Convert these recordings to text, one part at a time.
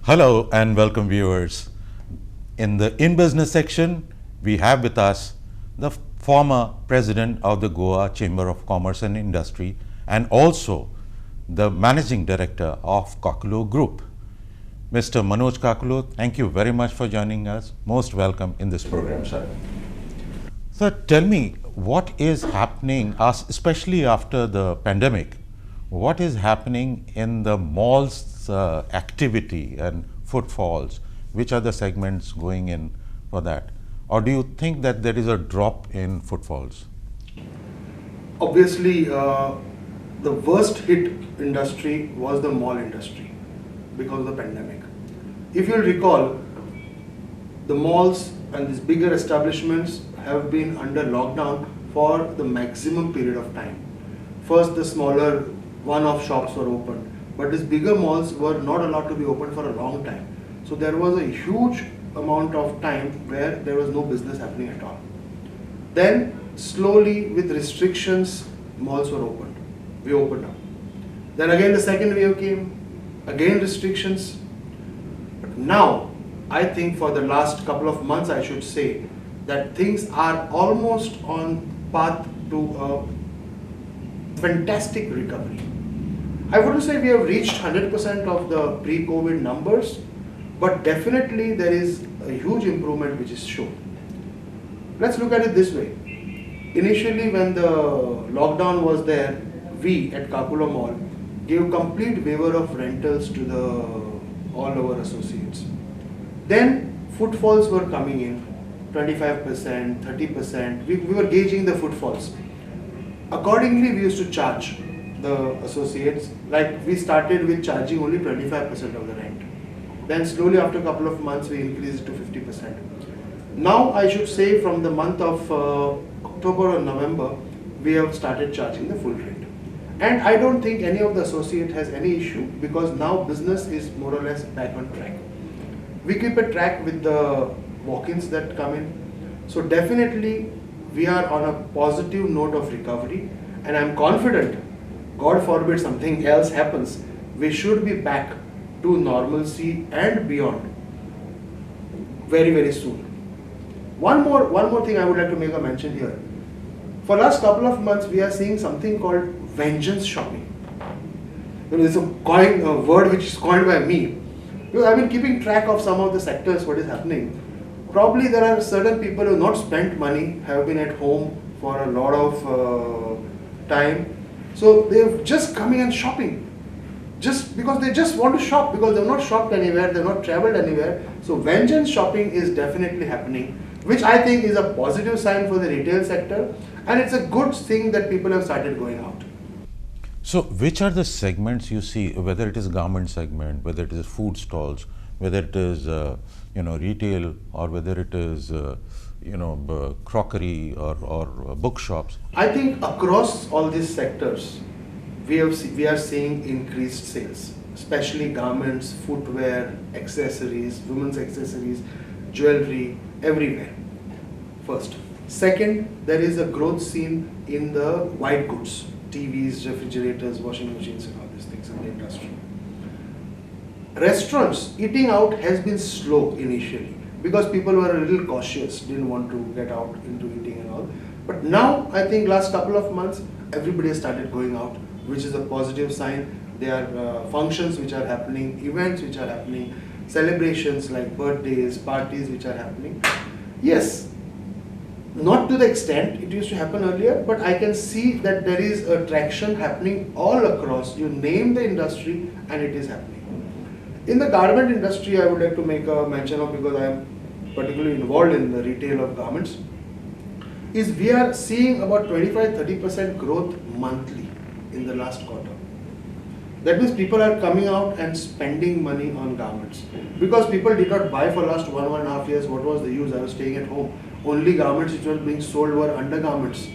Hello and welcome viewers. In the In Business section, we have with us the former president of the Goa Chamber of Commerce and Industry and also the managing director of Kakulo Group. Mr. Manoj Kakulo, thank you very much for joining us. Most welcome in this program, sir. Sir, tell me what is happening, especially after the pandemic, what is happening in the malls activity and footfalls? Which are the segments going in for that? Or do you think that there is a drop in footfalls? Obviously, the worst hit industry was the mall industry because of the pandemic. If you'll recall, the malls and these bigger establishments have been under lockdown for the maximum period of time. First, the smaller one-off shops were open, but these bigger malls were not allowed to be open for a long time. So there was a huge amount of time where there was no business happening at all. Then slowly with restrictions, malls were opened. We opened up. Then again the second wave came, again restrictions. But now, I think for the last couple of months I should say that things are almost on path to a fantastic recovery. I wouldn't say we have reached 100% of the pre-COVID numbers, but definitely there is a huge improvement which is shown. Let's look at it this way. Initially when the lockdown was there, we at Kakulo Mall gave complete waiver of rentals to all our associates. Then footfalls were coming in, 25%, 30%. We were gauging the footfalls. Accordingly, we used to charge the associates. Like we started with charging only 25% of the rent. Then slowly after a couple of months, we increased it to 50%. Now I should say from the month of October or November, we have started charging the full rent. And I don't think any of the associate has any issue because now business is more or less back on track. We keep a track with the walk-ins that come in. So definitely we are on a positive note of recovery and I'm confident, God forbid something else happens, we should be back to normalcy and beyond very, very soon. One more thing I would like to make a mention here. For last couple of months, we are seeing something called vengeance shopping. It's a word which is coined by me. Because I've been keeping track of some of the sectors, what is happening. Probably there are certain people who have not spent money, have been at home for a lot of time. So they've just coming and shopping. Just because they just want to shop, because they've not shopped anywhere, they've not traveled anywhere. So vengeance shopping is definitely happening, which I think is a positive sign for the retail sector. And it's a good thing that people have started going out. So which are the segments you see, whether it is garment segment, whether it is food stalls, whether it is retail, or whether it is crockery or bookshops? I think across all these sectors, we are seeing increased sales, especially garments, footwear, accessories, women's accessories, jewelry, everywhere. First. Second, there is a growth seen in the white goods, TVs, refrigerators, washing machines and all these things in the industry. Restaurants, eating out has been slow initially because people were a little cautious, didn't want to get out into eating and all. But now, I think last couple of months, everybody has started going out, which is a positive sign. There are functions which are happening, events which are happening, celebrations like birthdays, parties which are happening. Yes, not to the extent it used to happen earlier, but I can see that there is a traction happening all across. You name the industry and it is happening. In the garment industry, I would like to make a mention of, because I am particularly involved in the retail of garments, is we are seeing about 25-30% growth monthly in the last quarter. That means people are coming out and spending money on garments. Because people did not buy for last 1.5 years, what was the use? I was staying at home. Only garments which were being sold were undergarments.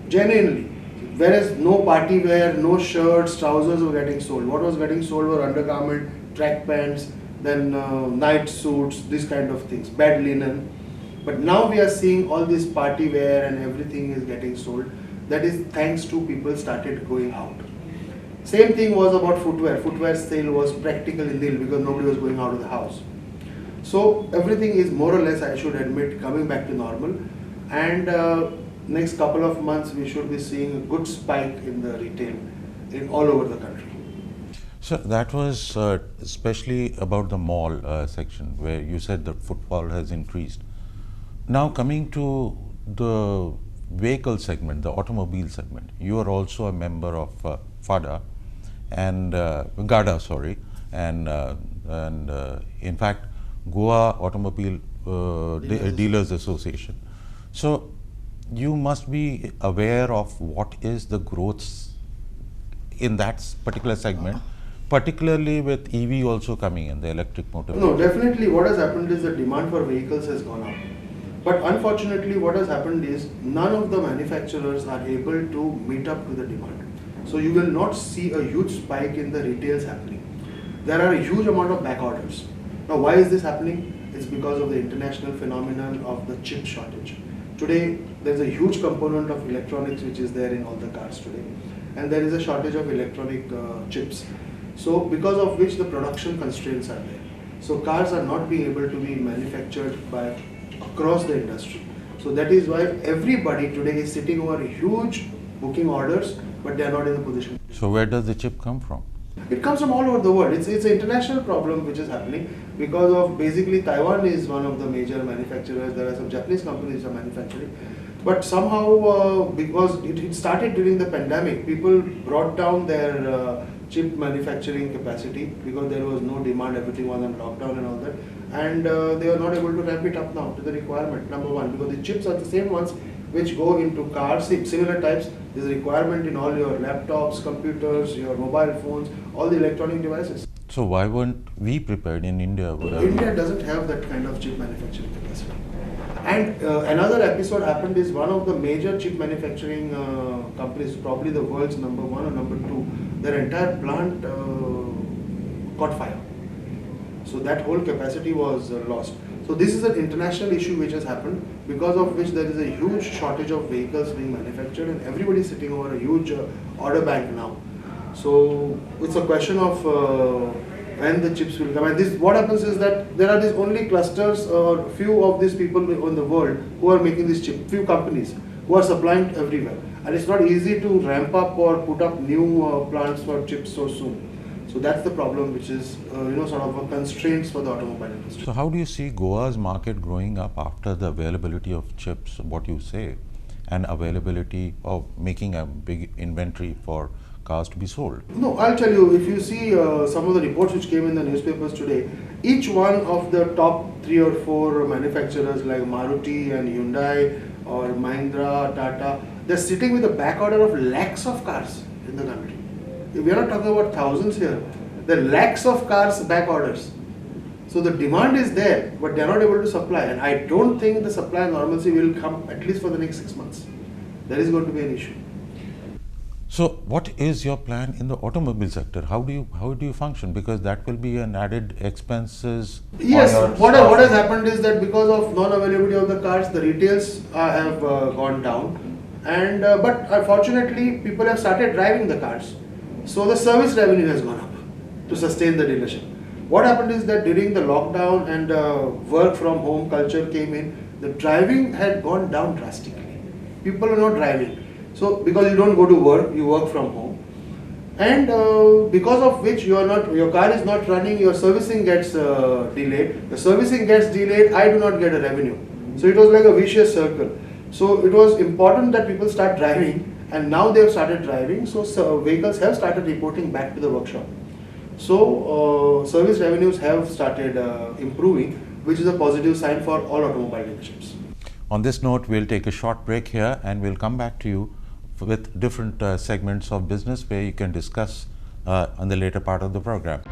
Genuinely. Whereas no party wear, no shirts, trousers were getting sold. What was getting sold were undergarment, track pants, then night suits, these kind of things, bed linen. But now we are seeing all this party wear and everything is getting sold. That is thanks to people started going out. Same thing was about footwear. Footwear sale was practically nil because nobody was going out of the house. So everything is more or less, I should admit, coming back to normal. And next couple of months, we should be seeing a good spike in the retail in all over the country. So that was especially about the mall section where you said the footfall has increased. Now coming to the vehicle segment, the automobile segment, you are also a member of FADA and GADA, sorry, and in fact Goa Automobile Dealers Association. So you must be aware of what is the growth in that particular segment, particularly with EV also coming in, the electric motor. No, definitely what has happened is the demand for vehicles has gone up. But unfortunately what has happened is none of the manufacturers are able to meet up to the demand. So you will not see a huge spike in the retails happening. There are a huge amount of back orders. Now why is this happening? It's because of the international phenomenon of the chip shortage. Today there's a huge component of electronics which is there in all the cars today, and there is a shortage of electronic chips. So because of which the production constraints are there. So cars are not being able to be manufactured by across the industry. So that is why everybody today is sitting over huge booking orders, but they are not in a position. So where does the chip come from? It comes from all over the world. It's an international problem which is happening because of basically Taiwan is one of the major manufacturers. There are some Japanese companies which are manufacturing. But somehow because it started during the pandemic, people brought down their chip manufacturing capacity because there was no demand, everything was on lockdown and all that. And they are not able to ramp it up now to the requirement, number one, because the chips are the same ones which go into cars, similar types. There's a requirement in all your laptops, computers, your mobile phones, all the electronic devices. So why weren't we prepared in India? India doesn't have that kind of chip manufacturing capacity. And another episode happened is one of the major chip manufacturing companies, probably the world's number one or number two, their entire plant caught fire. So that whole capacity was lost. So this is an international issue which has happened, because of which there is a huge shortage of vehicles being manufactured and everybody is sitting over a huge order bank now. So it's a question of when the chips will come. And this, what happens is that there are these only clusters or few of these people in the world who are making this chip, few companies who are supplying everywhere. And it's not easy to ramp up or put up new plants for chips so soon. So that's the problem, which is sort of a constraints for the automobile industry. So how do you see Goa's market growing up after the availability of chips, what you say, and availability of making a big inventory for cars to be sold? No, I'll tell you, if you see some of the reports which came in the newspapers today, each one of the top 3 or 4 manufacturers like Maruti and Hyundai or Mahindra, Tata, they're sitting with a back order of lakhs of cars in the country. We are not talking about thousands here. There are lakhs of cars back orders. So the demand is there, but they are not able to supply. And I don't think the supply normalcy will come at least for the next 6 months. There is going to be an issue. So what is your plan in the automobile sector? How do you function? Because that will be an added expenses. Yes, what has happened is that because of non-availability of the cars, the retails have gone down. And but unfortunately, people have started driving the cars. So the service revenue has gone up to sustain the dealership. What happened is that during the lockdown and work from home culture came in, the driving had gone down drastically. People are not driving. So because you don't go to work, you work from home. And because of which your car is not running, your servicing gets delayed. The servicing gets delayed, I do not get a revenue. So it was like a vicious circle. So it was important that people start driving. And now they have started driving, so vehicles have started reporting back to the workshop. So service revenues have started improving, which is a positive sign for all automobile dealerships. On this note, we'll take a short break here and we'll come back to you with different segments of business where you can discuss on the later part of the program.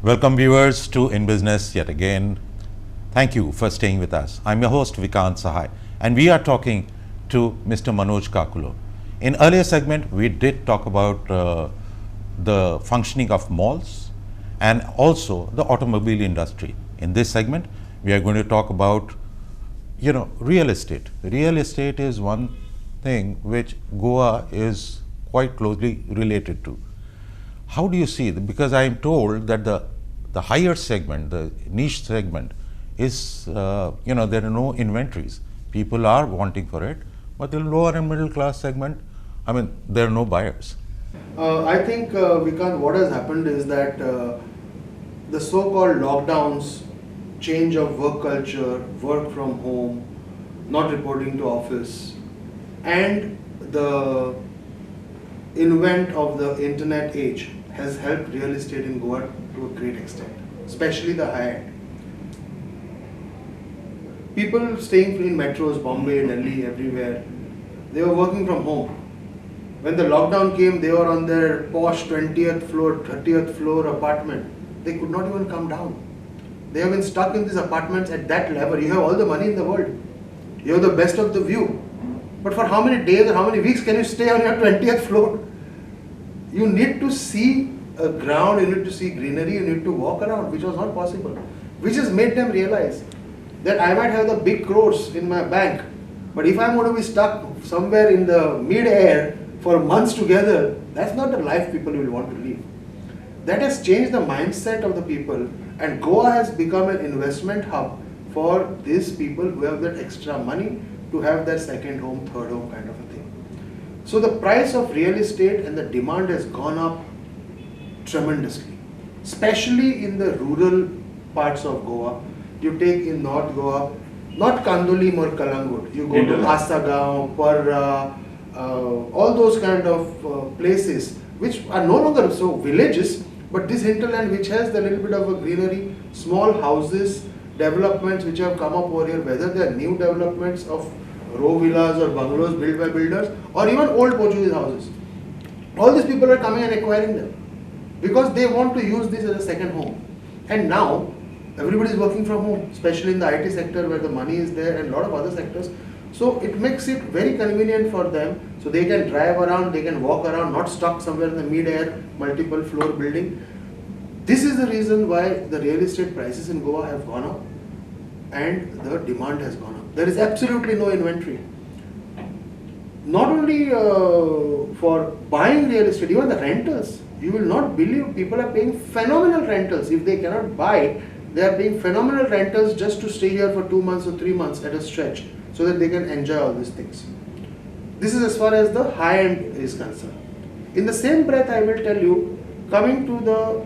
Welcome viewers to In Business yet again. Thank you for staying with us. I'm your host Vikant Sahai and we are talking to Mr. Manoj Kakulo. In earlier segment we did talk about the functioning of malls and also the automobile industry. In this segment, we are going to talk about real estate. Real estate is one thing which Goa is quite closely related to. How do you see it? Because I am told that the higher segment, the niche segment, is there are no inventories. People are wanting for it, but the lower and middle class segment, there are no buyers. I think, Vikant, what has happened is that the so-called lockdowns, change of work culture, work from home, not reporting to office, and the invent of the internet age has helped real estate in Goa to a great extent, especially the high end. People staying in metros, Bombay, Delhi, everywhere, they were working from home. When the lockdown came, they were on their posh 20th floor, 30th floor apartment. They could not even come down. They have been stuck in these apartments at that level. You have all the money in the world. You have the best of the view. But for how many days or how many weeks can you stay on your 20th floor? You need to see a ground, you need to see greenery, you need to walk around, which was not possible. Which has made them realize that I might have the big crores in my bank, but if I'm going to be stuck somewhere in the mid-air for months together, that's not the life people will want to live. That has changed the mindset of the people, and Goa has become an investment hub for these people who have that extra money to have their second home, third home kind of a thing. So the price of real estate and the demand has gone up tremendously, especially in the rural parts of Goa. You take in North Goa, not Kandolim or Kalangut, you go to Asagaon, Parra, all those kind of places which are no longer so villages, but this hinterland which has the little bit of a greenery, small houses, developments which have come up over here, whether they are new developments of row villas or bungalows built by builders or even old Portuguese houses. All these people are coming and acquiring them because they want to use this as a second home. And now everybody is working from home, especially in the IT sector where the money is there and a lot of other sectors. So it makes it very convenient for them, so they can drive around, they can walk around, not stuck somewhere in the mid-air, multiple floor building. This is the reason why the real estate prices in Goa have gone up and the demand has gone up. There is absolutely no inventory. Not only for buying real estate, even the rentals. You will not believe people are paying phenomenal rentals. If they cannot buy, they are paying phenomenal rentals just to stay here for 2 months or 3 months at a stretch so that they can enjoy all these things. This is as far as the high end is concerned. In the same breath, I will tell you, coming to the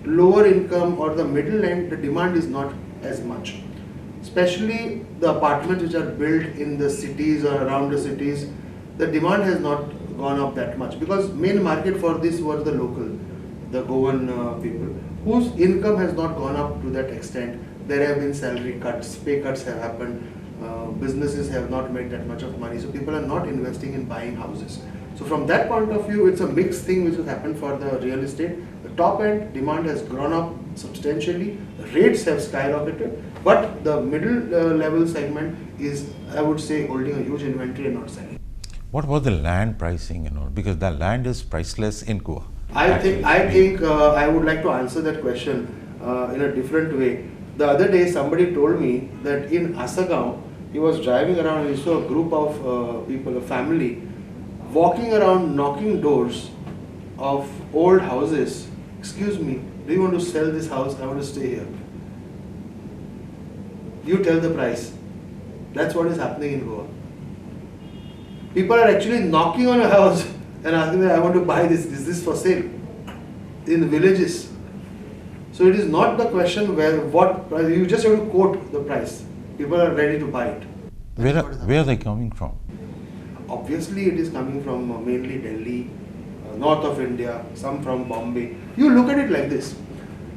lower income or the middle end, the demand is not as much. Especially the apartments which are built in the cities or around the cities, the demand has not gone up that much because main market for this were the local, the Goan people, whose income has not gone up to that extent. There have been salary cuts, pay cuts have happened, businesses have not made that much of money, so people are not investing in buying houses. So from that point of view, it's a mixed thing which has happened for the real estate. The top end demand has grown up substantially, the rates have skyrocketed, but the middle level segment is, I would say, holding a huge inventory and not selling. What about the land pricing because the land is priceless in Goa? I think I would like to answer that question in a different way. The other day somebody told me that in Asagaon, he was driving around and he saw a group of people, a family, walking around knocking doors of old houses. Excuse me, do you want to sell this house? I want to stay here. You tell the price. That's what is happening in Goa. People are actually knocking on a house and asking them, I want to buy this, is this for sale? In villages. So it is not the question what price, you just have to quote the price. People are ready to buy it. Where are they coming from? Obviously it is coming from mainly Delhi, north of India, some from Bombay. You look at it like this.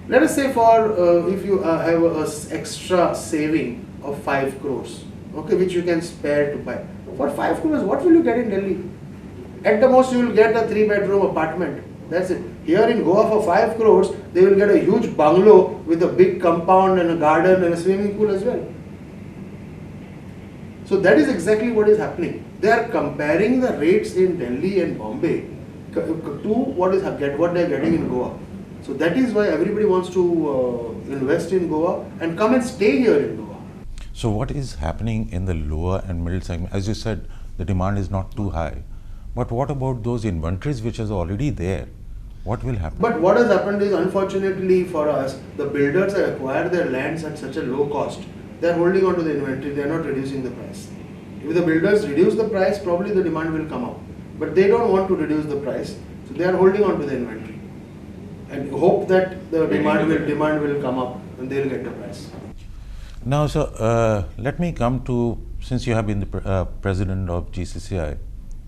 Let us say for if you have a extra saving of 5 crores, okay, which you can spare to buy. For 5 crores, what will you get in Delhi? At the most, you will get a 3-bedroom apartment. That's it. Here in Goa, for 5 crores, they will get a huge bungalow with a big compound and a garden and a swimming pool as well. So that is exactly what is happening. They are comparing the rates in Delhi and Bombay to what they are getting in Goa. So that is why everybody wants to invest in Goa and come and stay here in Goa. So what is happening in the lower and middle segment? As you said, the demand is not too high. But what about those inventories which is already there? What will happen? But what has happened is, unfortunately for us, the builders have acquired their lands at such a low cost. They are holding on to the inventory, they are not reducing the price. If the builders reduce the price, probably the demand will come up. But they don't want to reduce the price, so they are holding on to the inventory and hope that the demand will come up and they will get the price. Now, so let me come to, since you have been the president of GCCI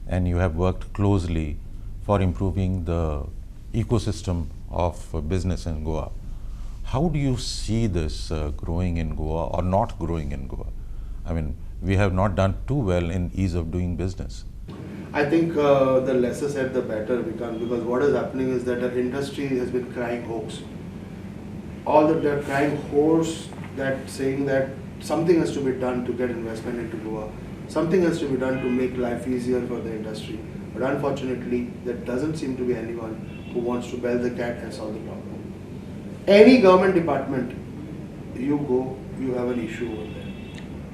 and you have worked closely for improving the ecosystem of business in Goa, how do you see this growing in Goa or not growing in Goa? I mean, we have not done too well in ease of doing business. I think the lesser said the better, because what is happening is that the industry has been crying hoax. They're crying hoarse, that saying that something has to be done to get investment into Goa. Something has to be done to make life easier for the industry. But unfortunately, there doesn't seem to be anyone who wants to bell the cat and solve the problem. Any government department you go, you have an issue over there.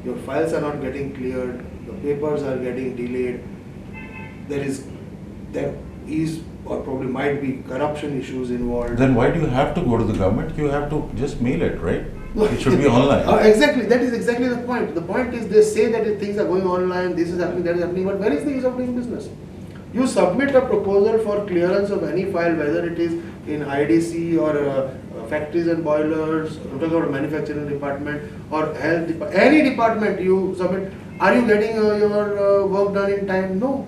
Your files are not getting cleared, the papers are getting delayed. There is or probably might be corruption issues involved. Then why do you have to go to the government? You have to just mail it, right? It should be online. Exactly, that is exactly the point. The point is, they say that things are going online, this is happening, that is happening, but where is the ease of doing business? You submit a proposal for clearance of any file, whether it is in IDC or factories and boilers, I'm talking about manufacturing department or health department, any department you submit. Are you getting your work done in time? No.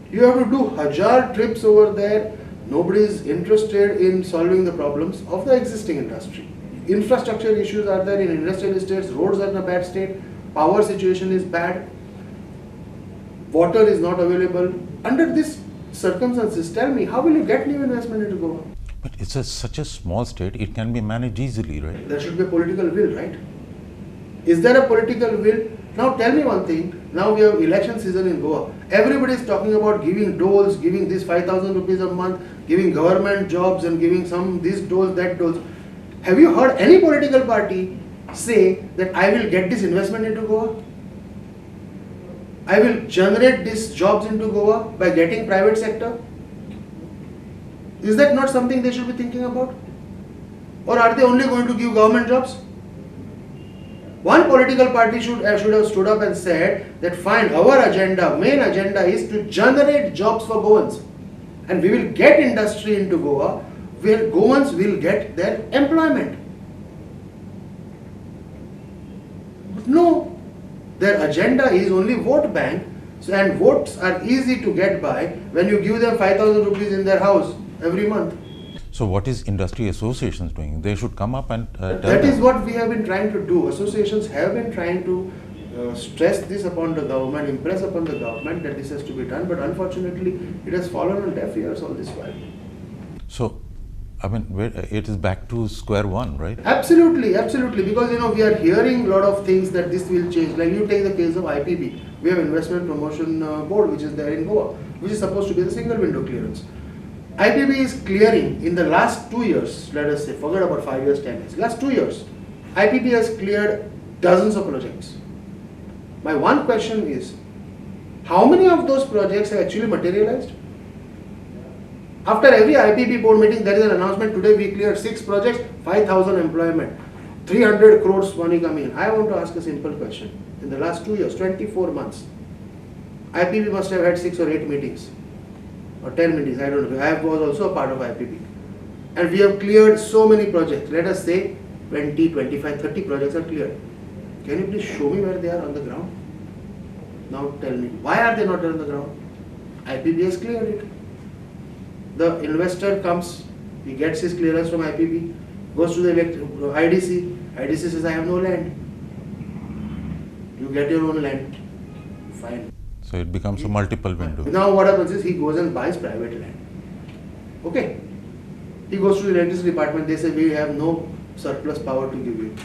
You have to do 1,000 trips over there. Nobody is interested in solving the problems of the existing industry. Infrastructure issues are there in industrial estates, roads are in a bad state, power situation is bad, water is not available. Under these circumstances, tell me, how will you get new investment into Goa? But it's such a small state, it can be managed easily, right? There should be a political will, right? Is there a political will? Now tell me one thing, now we have election season in Goa. Everybody is talking about giving doles, giving this 5,000 rupees a month, giving government jobs and giving some this doles, that doles. Have you heard any political party say that I will get this investment into Goa? I will generate these jobs into Goa by getting private sector? Is that not something they should be thinking about? Or are they only going to give government jobs? One political party should have stood up and said that fine, our agenda, main agenda is to generate jobs for Goans. And we will get industry into Goa where Goans will get their employment. But no, their agenda is only vote bank, and votes are easy to get by when you give them 5,000 rupees in their house every month. So what is industry associations doing? They should come up and tell That is them. what we have been trying to do. Associations have been trying to stress this upon the government, impress upon the government that this has to be done, but unfortunately it has fallen on deaf ears all this while. So, I mean, it is back to square one, right? Absolutely, absolutely, because we are hearing a lot of things that this will change. Like you take the case of IPB, we have Investment Promotion Board which is there in Goa, which is supposed to be the single window clearance. IPB is clearing in the last 2 years, let us say, forget about 5 years, 10 years, last 2 years, IPB has cleared dozens of projects. My one question is, how many of those projects have actually materialized? After every IPB board meeting, there is an announcement, today we cleared 6 projects, 5,000 employment, 300 crores money coming in. I want to ask a simple question. In the last 2 years, 24 months, IPB must have had 6 or 8 meetings. Or 10 meetings, I don't know. I was also a part of IPB. And we have cleared so many projects. Let us say 20, 25, 30 projects are cleared. Can you please show me where they are on the ground? Now tell me, why are they not on the ground? IPB has cleared it. The investor comes, he gets his clearance from IPB, goes to the IDC. IDC says, I have no land. You get your own land. Fine. So it becomes a multiple window. Now what happens is he goes and buys private land. Okay. He goes to the electricity department, they say we have no surplus power to give you.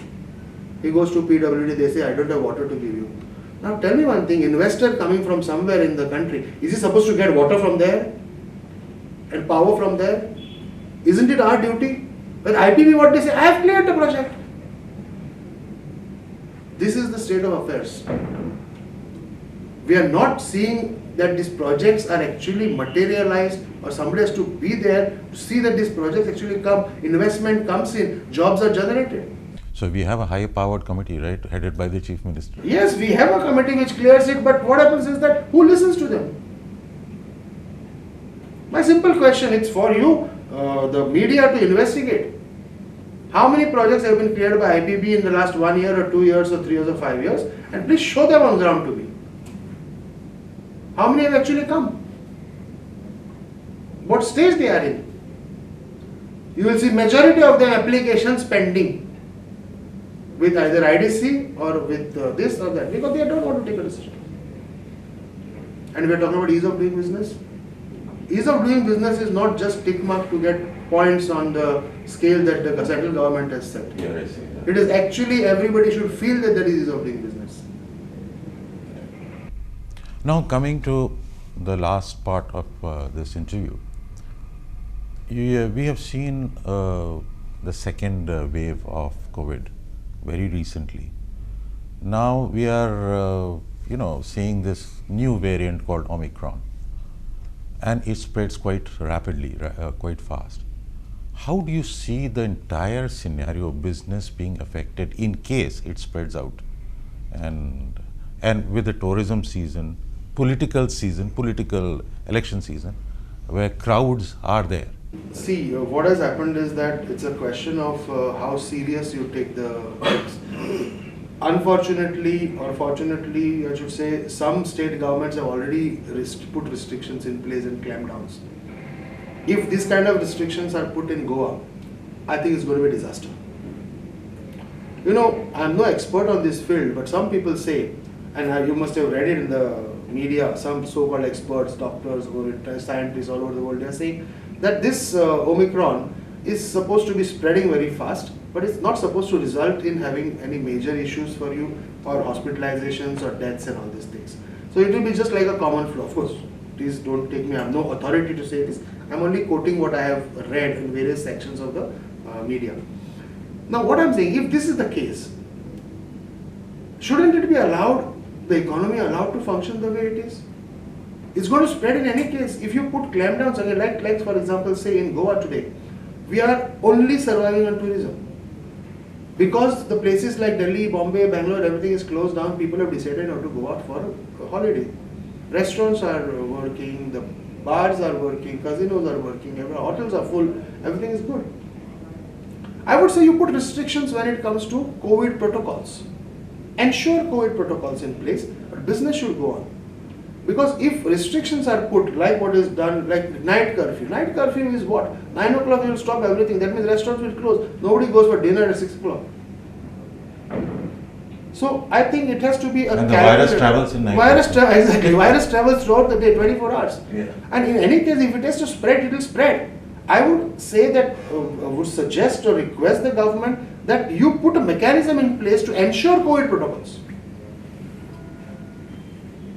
He goes to PWD, they say I don't have water to give you. Now tell me one thing, investor coming from somewhere in the country, is he supposed to get water from there? and power from there? Isn't it our duty? When IPB, what they say, I have cleared the project. This is the state of affairs. We are not seeing that these projects are actually materialized, or somebody has to be there to see that these projects actually come, investment comes in, jobs are generated. So we have a high-powered committee, right, headed by the Chief Minister. Yes, we have a committee which clears it, but what happens is that who listens to them? My simple question, it's for you, the media, to investigate. How many projects have been cleared by IPB in the last 1 year or 2 years or 3 years or 5 years? And please show them on ground to me. How many have actually come? What stage they are in? You will see majority of them applications pending with either IDC or with this or that, because they don't want to take a decision. And we are talking about ease of doing business. Ease of doing business is not just tick mark to get points on the scale that the central government has set. Yeah, I see. It is actually everybody should feel that there is ease of doing business. Now coming to the last part of this interview, we have seen the second wave of COVID very recently. Now we are seeing this new variant called Omicron, and it spreads quite rapidly, quite fast. How do you see the entire scenario of business being affected in case it spreads out? And with the tourism season, political election season, where crowds are there. See, what has happened is that it's a question of how serious you take the things. Unfortunately, or fortunately, I should say, some state governments have already put restrictions in place and clampdowns. If this kind of restrictions are put in Goa, I think it's going to be a disaster. You know, I'm no expert on this field, but some people say, and you must have read it in the media, some so-called experts, doctors, scientists all over the world, they are saying that this Omicron is supposed to be spreading very fast, but it's not supposed to result in having any major issues for you, or hospitalizations or deaths and all these things. So it will be just like a common flu. Of course, please don't take me, I have no authority to say this. I'm only quoting what I have read in various sections of the media. Now what I'm saying, if this is the case, shouldn't it be allowed, the economy allowed to function the way it is? It's going to spread in any case. If you put clampdowns again, like for example, say in Goa today, we are only surviving on tourism. Because the places like Delhi, Bombay, Bangalore, everything is closed down, people have decided not to go out for a holiday. Restaurants are working, the bars are working, casinos are working, hotels are full, everything is good. I would say you put restrictions when it comes to COVID protocols. Ensure COVID protocols in place, but business should go on. Because if restrictions are put, like what is done, like night curfew. Night curfew is what? 9 o'clock you will stop everything. That means restaurants will close. Nobody goes for dinner at 6 o'clock. So I think it has to be a and the virus travels in night. Exactly. Virus travels throughout the day, 24 hours. Yeah. And in any case, if it has to spread, it will spread. I would say that, would suggest or request the government that you put a mechanism in place to ensure COVID protocols.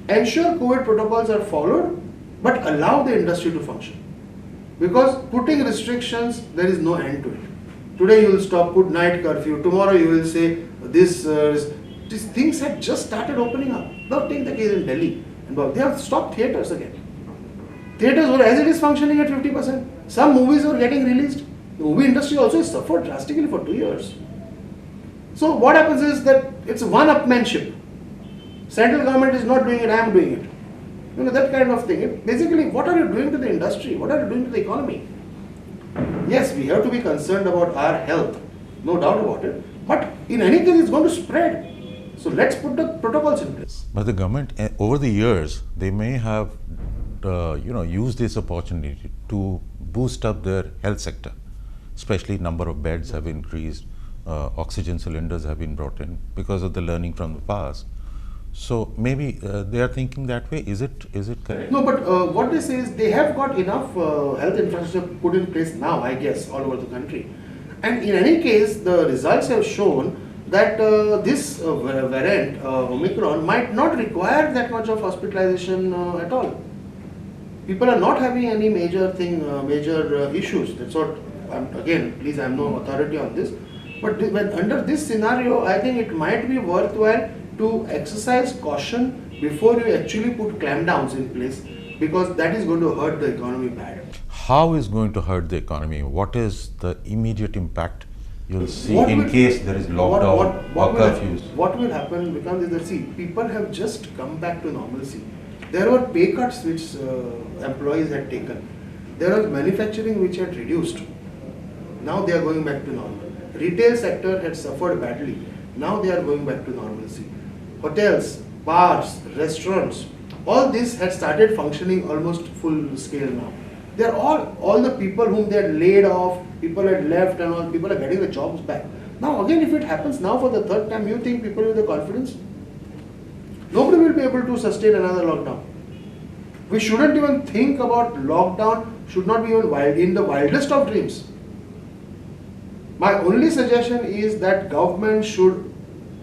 Ensure COVID protocols are followed, but allow the industry to function. Because putting restrictions, there is no end to it. Today you will stop, put night curfew. Tomorrow you will say these things have just started opening up. Now take the case in Delhi. They have stopped theatres again. Theatres were as it is functioning at 50%. Some movies were getting released. The movie industry also has suffered drastically for 2 years. So what happens is that it's one-upmanship. Central government is not doing it, I am doing it. You know, that kind of thing. Basically, what are you doing to the industry? What are you doing to the economy? Yes, we have to be concerned about our health, no doubt about it. But in any case, it's going to spread. So let's put the protocols in place. But the government, over the years, they may have, used this opportunity to boost up their health sector. Especially number of beds have increased, oxygen cylinders have been brought in because of the learning from the past. So maybe they are thinking that way. Is it correct? No, but what they say is they have got enough health infrastructure put in place now, I guess, all over the country. And in any case, the results have shown that this variant, Omicron, might not require that much of hospitalization at all. People are not having any major issues. That's what. Again, please, I'm no authority on this. But when under this scenario, I think it might be worthwhile to exercise caution before you actually put clampdowns in place, because that is going to hurt the economy bad. How is going to hurt the economy? What is the immediate impact you'll see What in will- case there is lockdown or will- curfews? What will happen becomes is that, see, people have just come back to normalcy. There were pay cuts which employees had taken. There was manufacturing which had reduced. Now they are going back to normal. Retail sector had suffered badly. Now they are going back to normalcy. Hotels, bars, restaurants, all this had started functioning almost full scale now. They are all the people whom they had laid off, people had left and all, people are getting the jobs back. Now again, if it happens now for the third time, you think people with the confidence? Nobody will be able to sustain another lockdown. We shouldn't even think about lockdown, should not be even in the wildest of dreams. My only suggestion is that government should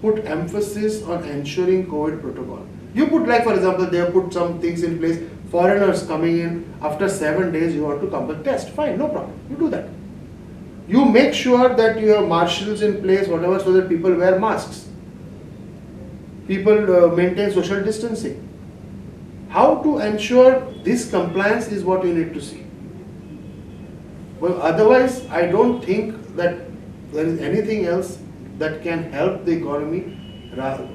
put emphasis on ensuring COVID protocol. You put, like for example, they have put some things in place, foreigners coming in, after 7 days you want to come and test, fine, no problem, you do that. You make sure that you have marshals in place, whatever, so that people wear masks. People maintain social distancing. How to ensure this compliance is what you need to see. Well, otherwise, I don't think that there is anything else that can help the economy.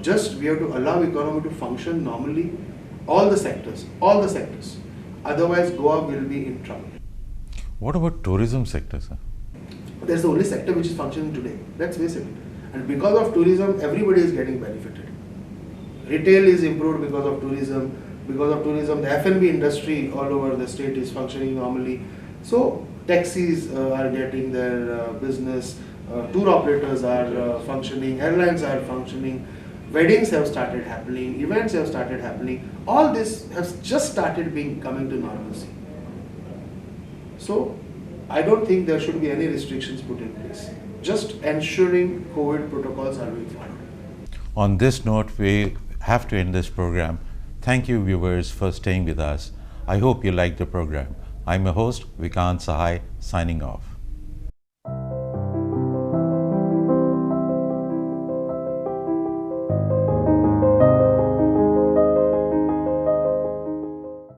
Just we have to allow economy to function normally, all the sectors. Otherwise, Goa will be in trouble. What about tourism sector, sir? That's the only sector which is functioning today. Let's face it. And because of tourism, everybody is getting benefited. Retail is improved because of tourism. Because of tourism, the F&B industry all over the state is functioning normally. So taxis are getting their business. Tour operators are functioning. Airlines are functioning. Weddings have started happening. Events have started happening. All this has just started coming to normalcy. So I don't think there should be any restrictions put in place. Just ensuring COVID protocols are being followed. On this note, we have to end this program. Thank you, viewers, for staying with us. I hope you liked the program. I'm your host, Vikant Sahai, signing off.